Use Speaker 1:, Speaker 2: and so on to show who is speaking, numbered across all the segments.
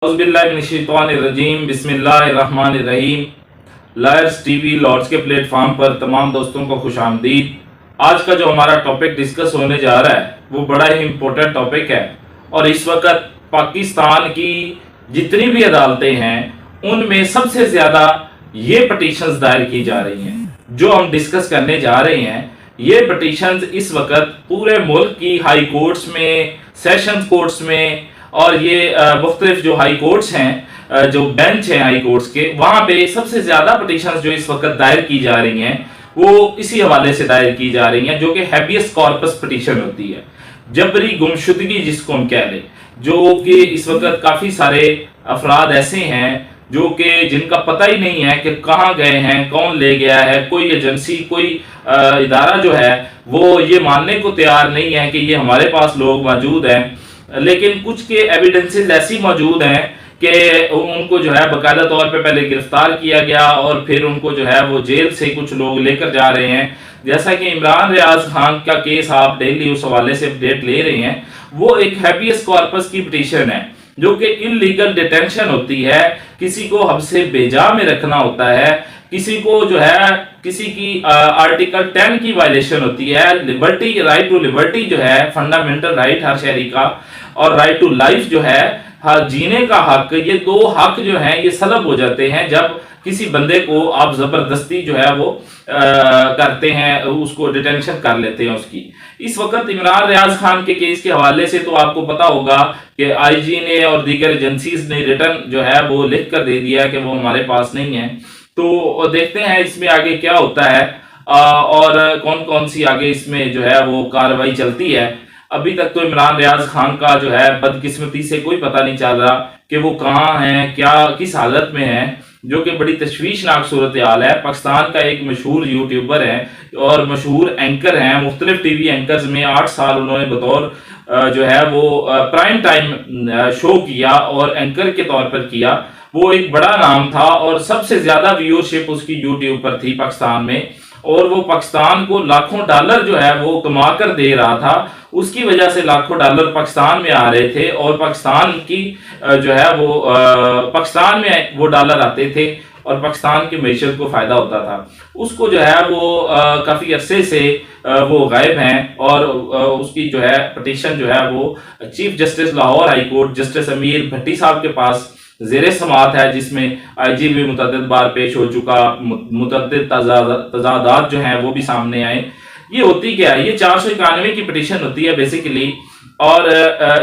Speaker 1: औज़ुबिल्लाहिमिनश्शैतानिर्रजीम बिस्मिल्लाहिर्रहमानिर्रहीम। Lawyers TV Lord's के platform पर तमाम दोस्तों को खुश आमदीद। आज का जो हमारा टॉपिक डिस्कस होने जा रहा है वो बड़ा ही इम्पोर्टेंट टॉपिक है और इस वक्त पाकिस्तान की जितनी भी अदालतें हैं उनमें सबसे ज़्यादा ये पटिशन्स दायर की जा रही हैं। जो हम डिस्कस करने जा रहे हैं ये पटिशन्स इस वक्त पूरे मुल्क की हाई कोर्ट्स में, सेशंस कोर्ट्स में और ये मुख्तलिफ जो हाई कोर्ट्स हैं, जो बेंच हैं हाई कोर्ट्स के, वहां पे सबसे ज्यादा पटिशन्स जो इस वक्त दायर की जा रही हैं वो इसी हवाले से दायर की जा रही हैं जो कि हैबियस कॉर्पस पटिशन होती है, जबरी गुमशुदगी जिसको हम कह लें। जो कि इस वक्त काफी सारे अफराद ऐसे हैं जो कि जिनका पता ही नहीं है कि कहाँ गए हैं, कौन ले गया है। कोई एजेंसी, कोई इदारा जो है वो ये मानने को तैयार नहीं है कि ये हमारे पास लोग मौजूद हैं, लेकिन कुछ के एविडेंसेस ऐसी मौजूद हैं कि उनको जो है बाकायदा तौर पे पहले गिरफ्तार किया गया और फिर उनको जो है वो जेल से कुछ लोग लेकर जा रहे हैं। जैसा कि इमरान रियाज खान का केस आप डेली उस हवाले से अपडेट ले रहे हैं, वो एक हैबियस कॉर्पस की पिटीशन है जो कि इलीगल डिटेंशन होती है। किसी को हमसे बेजा में रखना होता है, किसी को जो है किसी की आर्टिकल 10 की वायलेशन होती है। लिबर्टी, राइट टू लिबर्टी जो है फंडामेंटल राइट हर शहरी का, और राइट टू लाइफ जो है हर जीने का हक, ये दो हक जो हैं ये सलब हो जाते हैं जब किसी बंदे को आप जबरदस्ती जो है वो करते हैं, उसको डिटेंशन कर लेते हैं उसकी। इस वक्त इमरान रियाज खान के केस के हवाले से तो आपको पता होगा कि आईजी ने और दीगर एजेंसीज ने रिटर्न जो है वो लिख कर दे दिया कि वो हमारे पास नहीं है। तो देखते हैं इसमें आगे क्या होता है और कौन कौन सी आगे इसमें जो है वो कार्रवाई चलती है। अभी तक तो इमरान रियाज खान का जो है बदकिस्मती से कोई पता नहीं चल रहा कि वो कहाँ हैं, क्या किस हालत में हैं, जो कि बड़ी तशवीशनाक सूरत हाल है। पाकिस्तान का एक मशहूर यूट्यूबर है और मशहूर एंकर हैं, मुख्तलिफ टीवी एंकर्स में 8 साल उन्होंने बतौर जो है वो प्राइम टाइम शो किया और एंकर के तौर पर किया। वो एक बड़ा नाम था और सबसे ज्यादा व्यूअरशिप उसकी यूट्यूब पर थी पाकिस्तान में, और वो पाकिस्तान को लाखों डॉलर जो है वो कमा कर दे रहा था। उसकी वजह से लाखों डॉलर पाकिस्तान में आ रहे थे और पाकिस्तान की जो है वो पाकिस्तान में वो डॉलर आते थे और पाकिस्तान की मैशत को फायदा होता था। उसको जो है वो काफी अरसे से वो गायब हैं और उसकी जो है पटिशन जो है वो chief justice Lahore high court justice अमीर भट्टी साहब के पास ज़ेरे समात है, जिसमें आईजी भी मुतअद्दिद बार पेश हो चुका, मुतअद्दिद तजादात जो हैं वो भी सामने आए। ये होती क्या है, ये 491 की पिटीशन होती है बेसिकली। और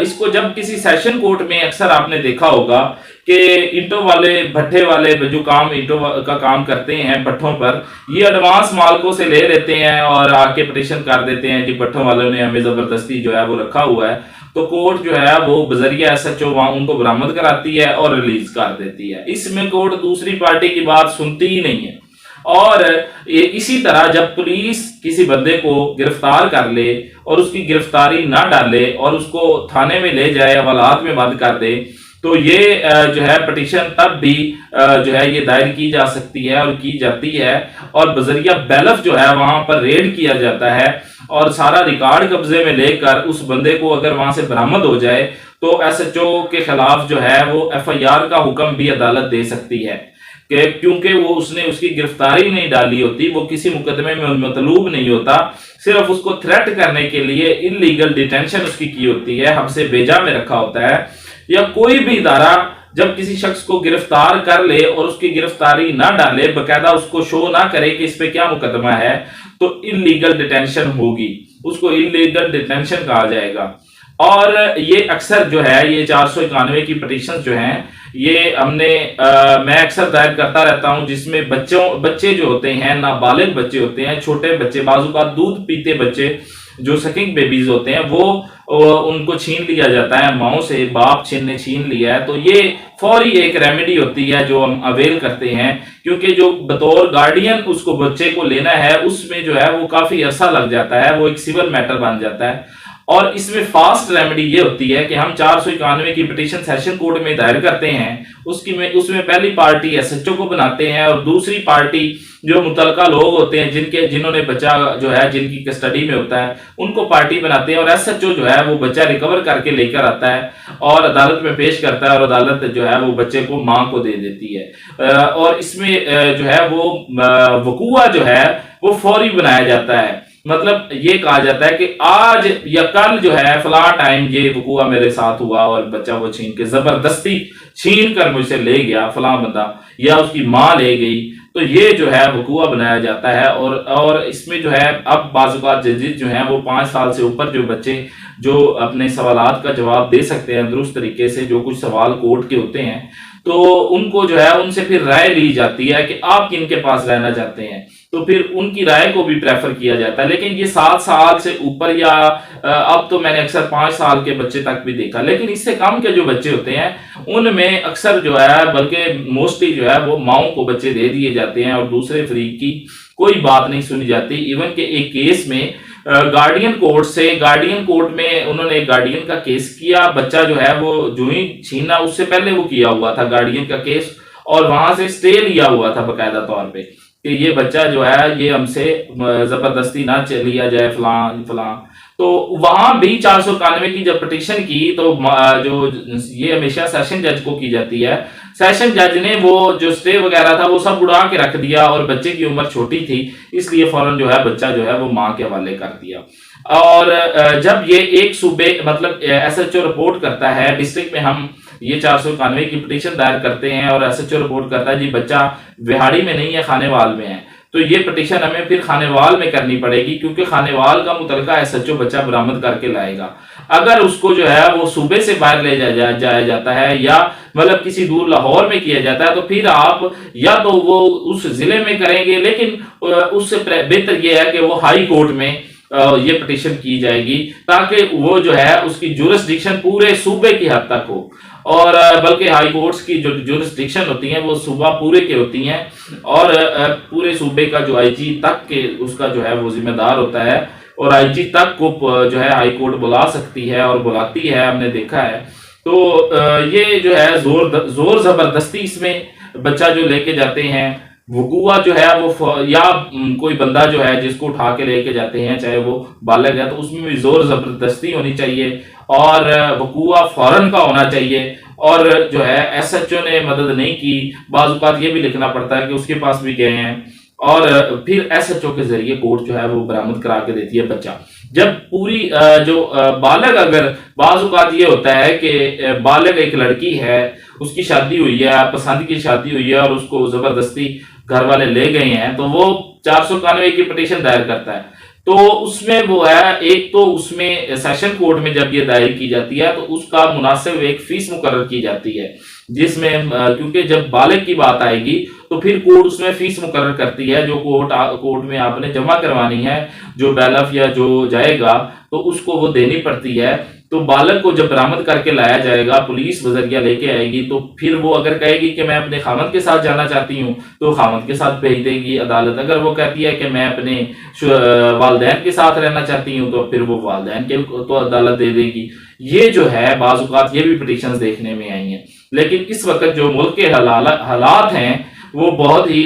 Speaker 1: इसको जब किसी सेशन कोर्ट में अक्सर आपने देखा होगा कि ईंटों वाले, भट्ठे वाले जो काम ईंटों का काम करते हैं भट्ठों पर, ये एडवांस मालकों से ले लेते हैं और आके पिटीशन कर देते हैं कि भट्ठों वालों ने हमें जबरदस्ती जो है वो रखा हुआ है। तो कोर्ट जो है वो बजरिया एसएचओ वहां उनको बरामद कराती है और रिलीज कर देती है। इसमें कोर्ट दूसरी पार्टी की बात सुनती ही नहीं है। और इसी तरह जब पुलिस किसी बंदे को गिरफ्तार कर ले और उसकी गिरफ्तारी ना डाले और उसको थाने में ले जाए, हवालात में बंद कर दे, तो ये जो है पिटीशन तब भी जो है ये दायर की जा सकती है और की जाती है। और बजरिया बैलफ जो है वहां पर रेड किया जाता है और सारा रिकॉर्ड कब्जे में लेकर उस बंदे को अगर वहां से बरामद हो जाए तो एसएचओ के खिलाफ जो है वो एफआईआर का हुक्म भी अदालत दे सकती है, क्योंकि वो उसने उसकी गिरफ्तारी नहीं डाली होती, वो किसी मुकदमे में मतलूब नहीं होता, सिर्फ उसको थ्रेट करने के लिए इलीगल डिटेंशन उसकी की होती है, हमसे बेजा में रखा होता है। या कोई भी इदारा जब किसी शख्स को गिरफ्तार कर ले और उसकी गिरफ्तारी ना डाले, बकायदा उसको शो ना करे कि इस पे क्या मुकदमा है, तो इलीगल डिटेंशन होगी, उसको इलीगल डिटेंशन कहा जाएगा। और ये अक्सर जो है ये 491 की पिटीशन जो हैं ये हमने मैं अक्सर दायर करता रहता हूं, जिसमें बच्चे जो होते हैं, नाबालिग बच्चे होते हैं, छोटे बच्चे, बाजू का दूध पीते बच्चे जो सकिंग बेबीज होते हैं, वो उनको छीन लिया जाता है माओ से, बाप ने छीन लिया है। तो ये फौरी एक रेमेडी होती है जो हम अवेल करते हैं, क्योंकि जो बतौर गार्डियन उसको बच्चे को लेना है उसमें जो है वो काफी अरसा लग जाता है, वो एक सिविल मैटर बन जाता है। और इसमें फास्ट रेमेडी ये होती है कि हम 491 की पिटीशन सेशन कोर्ट में दायर करते हैं, उसमें पहली पार्टी एसएचओ को बनाते हैं और दूसरी पार्टी जो मुतलका लोग होते हैं जिन्होंने बच्चा जो है जिनकी कस्टडी में होता है उनको पार्टी बनाते हैं, और एसएचओ जो है वो बच्चा रिकवर करके लेकर आता है और अदालत में पेश करता है और अदालत जो है वो बच्चे को मां को दे देती है। और इसमें जो है वो वकूआ जो है वो फौरी बनाया जाता है। मतलब ये कहा जाता है कि आज या कल जो है फला टाइम ये वकूआ मेरे साथ हुआ और बच्चा वो छीन के जबरदस्ती छीन कर मुझसे ले गया फला बंदा, या उसकी मां ले गई, तो ये जो है वकूआ बनाया जाता है। और इसमें जो है अब बाज़ जजेस जो हैं वो 5 साल से ऊपर जो बच्चे जो अपने सवालात का जवाब दे सकते हैं दुरुस्त तरीके से, जो कुछ सवाल कोर्ट के होते हैं, तो उनको जो है उनसे फिर राय ली जाती है कि आप किन के पास रहना चाहते हैं, तो फिर उनकी राय को भी प्रेफर किया जाता है। लेकिन ये 7 साल से ऊपर या अब तो मैंने अक्सर 5 साल के बच्चे तक भी देखा, लेकिन इससे कम के जो बच्चे होते हैं उनमें अक्सर जो है बल्कि मोस्टली जो है वो माओ को बच्चे दे दिए जाते हैं और दूसरे फरीक की कोई बात नहीं सुनी जाती। इवन के एक केस में गार्डियन कोर्ट में उन्होंने एक गार्डियन का केस किया, बच्चा जो है वो जो ही छीना उससे पहले वो किया हुआ था गार्डियन का केस, और वहां से स्टे लिया हुआ था बकायदा तौर पे कि ये बच्चा जो है ये हमसे जबरदस्ती ना लिया जाए फलां फलां। तो वहां भी 491 की जब पिटीशन की तो जो ये हमेशा सेशन जज को की जाती है, सेशन जज ने वो जो स्टे वगैरह था वो सब उड़ा के रख दिया और बच्चे की उम्र छोटी थी इसलिए फौरन जो है बच्चा जो है वो मां के हवाले कर दिया। और जब ये एक सूबे मतलब एसएचओ रिपोर्ट करता है डिस्ट्रिक्ट में, हम ये 491 की पिटीशन दायर करते हैं और एसएचओ रिपोर्ट करता है जी बच्चा विहाड़ी में नहीं है खानेवाल में है, तो ये पिटीशन हमें फिर खानेवाल में करनी पड़ेगी क्योंकि खानेवाल का मुतलका एसएचओ बच्चा बरामद करके लाएगा। अगर उसको जो है वो सूबे से बाहर ले जाया जाता है या मतलब किसी दूर लाहौर में किया जाता है तो फिर आप या तो वो उस जिले में करेंगे, लेकिन उससे बेहतर ये है कि वो हाई कोर्ट में ये पिटीशन की जाएगी ताकि वो जो है उसकी जुरिस्डिक्शन पूरे सूबे की हद तक हो, और बल्कि हाई कोर्ट्स की जो जुरिस्डिक्शन होती हैं वो सूबा पूरे के होती हैं और पूरे सूबे का जो आईजी तक के उसका जो है वो जिम्मेदार होता है, और आईजी तक को जो है हाई कोर्ट बुला सकती है और बुलाती है, हमने देखा है। तो ये जो है जोर जबरदस्ती इसमें बच्चा जो लेके जाते हैं, वकूआ जो है वो या कोई बंदा जो है जिसको उठा के लेके जाते हैं चाहे वो बालग है तो उसमें भी जोर जबरदस्ती होनी चाहिए और वकूआ फौरन का होना चाहिए। और जो है एसएचओ ने मदद नहीं की, बाज़ औक़ात ये भी लिखना पड़ता है कि उसके पास भी गए हैं और फिर एसएचओ के जरिए कोर्ट जो है वो बरामद करा के देती है बच्चा। जब पूरी जो बालग, अगर बाज़ औक़ात ये होता है कि बालग एक लड़की है, उसकी शादी हुई है, पसंद की शादी हुई है और उसको जबरदस्ती घर वाले ले गए हैं, तो वो 491 की पिटीशन दायर करता है। तो उसमें वो है, एक तो उसमें सेशन कोर्ट में जब ये दायर की जाती है तो उसका मुनासिब एक फीस मुकर्रर की जाती है, जिसमें क्योंकि जब बालिग की बात आएगी तो फिर कोर्ट उसमें फीस मुकर्रर करती है जो कोर्ट में आपने जमा करवानी है, जो बैलफ या जो जाएगा तो उसको वो देनी पड़ती है। तो बालक को जब बरामद करके लाया जाएगा, पुलिस बजरिया लेके आएगी, तो फिर वो अगर कहेगी कि मैं अपने खामद के साथ जाना चाहती हूँ तो खामद के साथ भेज देगी अदालत। अगर वो कहती है कि मैं अपने वालदैन के साथ रहना चाहती हूँ तो फिर वो वालदैन के तो अदालत दे देगी। ये जो है बाज़ औक़ात ये भी पिटीशंस देखने में आई हैं, लेकिन इस वक्त जो मुल्क के हालात हैं वो बहुत ही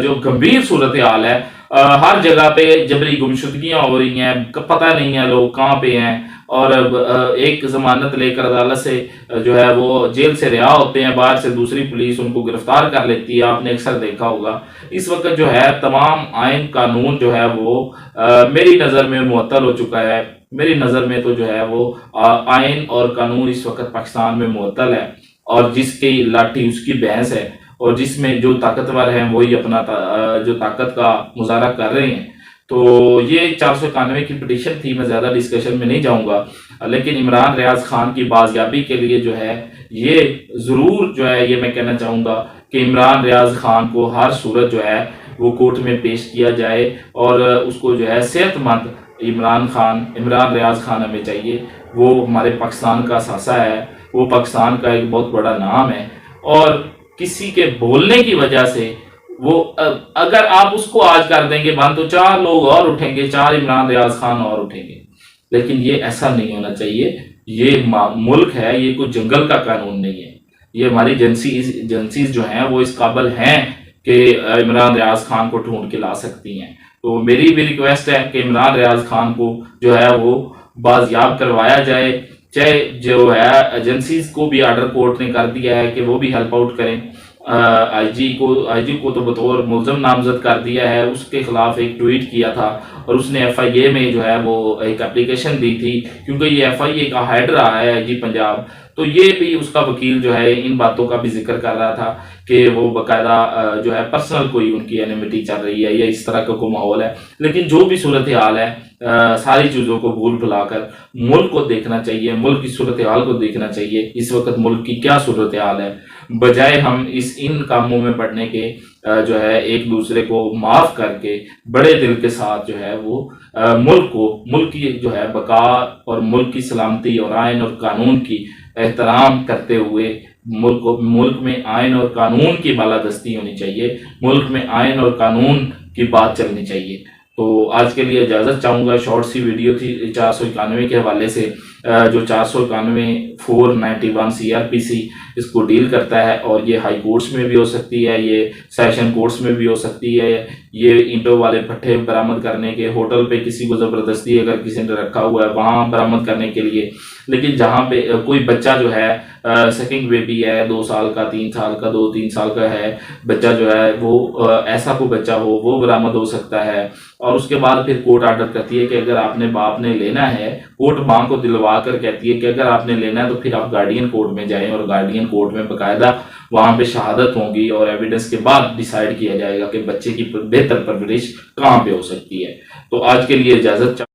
Speaker 1: जो गंभीर सूरत हाल है। हर जगह पे जबरी गुमशुदगियां हो रही हैं, पता नहीं है लोग कहाँ पे हैं, और एक जमानत लेकर अदालत से जो है वो जेल से रिहा होते हैं, बाहर से दूसरी पुलिस उनको गिरफ्तार कर लेती है, आपने अक्सर देखा होगा। इस वक्त जो है तमाम आइन कानून जो है वो मेरी नज़र में मुअत्तल हो चुका है। मेरी नज़र में तो जो है वो आइन और कानून इस वक्त पाकिस्तान में मुअत्तल है, और जिसकी लाठी उसकी भैंस है, और जिसमें जो ताकतवर हैं वही अपना जो ताकत का मुजाहरा कर रहे हैं। तो ये 491 की पिटीशन थी, मैं ज़्यादा डिस्कशन में नहीं जाऊंगा, लेकिन इमरान रियाज खान की बाजियाबी के लिए जो है ये ज़रूर जो है ये मैं कहना चाहूँगा कि इमरान रियाज खान को हर सूरत जो है वो कोर्ट में पेश किया जाए, और उसको जो है सेहतमंद इमरान रियाज खान हमें चाहिए। वो हमारे पाकिस्तान का सासा है, वो पाकिस्तान का एक बहुत बड़ा नाम है, और किसी के बोलने की वजह से वो अगर आप उसको आज कर देंगे बंद तो 4 लोग और उठेंगे, 4 इमरान रियाज खान और उठेंगे। लेकिन ये ऐसा नहीं होना चाहिए। ये मुल्क है, ये कोई जंगल का कानून नहीं है। ये हमारी एजेंसीज जो हैं वो इस काबिल हैं कि इमरान रियाज खान को ढूंढ के ला सकती हैं। तो मेरी भी रिक्वेस्ट है कि इमरान रियाज खान को जो है वो बाजियाब करवाया जाए। चाहे जो है एजेंसीज को भी ऑर्डर कोर्ट ने कर दिया है कि वो भी हेल्प आउट करें। आईजी को तो बतौर मुल्ज़म नामजद कर दिया है, उसके खिलाफ एक ट्वीट किया था और उसने एफआईए में जो है वो एक एप्लीकेशन दी थी, क्योंकि ये एफआईए का हेड रहा है आईजी पंजाब। तो ये भी उसका वकील जो है इन बातों का भी जिक्र कर रहा था कि वो बाकायदा जो है पर्सनल कोई उनकी एनिमिटी चल रही है या इस तरह का कोई माहौल है। लेकिन जो भी सूरत हाल है, सारी चीज़ों को भूल भुलाकर मुल्क को देखना चाहिए, मुल्क की सूरत हाल को देखना चाहिए। इस वक्त मुल्क की क्या सूरत हाल है, बजाय हम इन कामों में पड़ने के जो है एक दूसरे को माफ करके बड़े दिल के साथ जो है वो मुल्क की जो है बका और मुल्क की सलामती और आयन और कानून की एहतराम करते हुए मुल्क में आयन और कानून की बालादस्ती होनी चाहिए, मुल्क में आयन और कानून की बात चलनी चाहिए। तो आज के लिए इजाज़त चाहूँगा। शॉर्ट सी वीडियो थी 491 के हवाले से, जो 491 491 CRPC इसको डील करता है और ये हाई कोर्ट्स में भी हो सकती है, ये सेशन कोर्ट्स में भी हो सकती है। ये ईंटों वाले भट्ठे बरामद करने के, होटल पे किसी को ज़बरदस्ती अगर किसी ने रखा हुआ है वहाँ बरामद करने के लिए। लेकिन जहाँ पे कोई बच्चा जो है सेकंड बेबी है, 2 साल का, 3 साल का, 2-3 साल का है बच्चा जो है वो ऐसा कोई बच्चा हो वो बरामद हो सकता है। और उसके बाद फिर कोर्ट ऑर्डर करती है कि अगर आपने बाप ने लेना है, कोर्ट माँ को दिलवा कर कहती है कि अगर आपने लेना है तो फिर आप गार्डियन कोर्ट में जाएं और गार्डियन कोर्ट में बाकायदा वहाँ पे शहादत होंगी और एविडेंस के बाद डिसाइड किया जाएगा कि बच्चे की बेहतर परवरिश कहाँ पे हो सकती है। तो आज के लिए इजाज़त।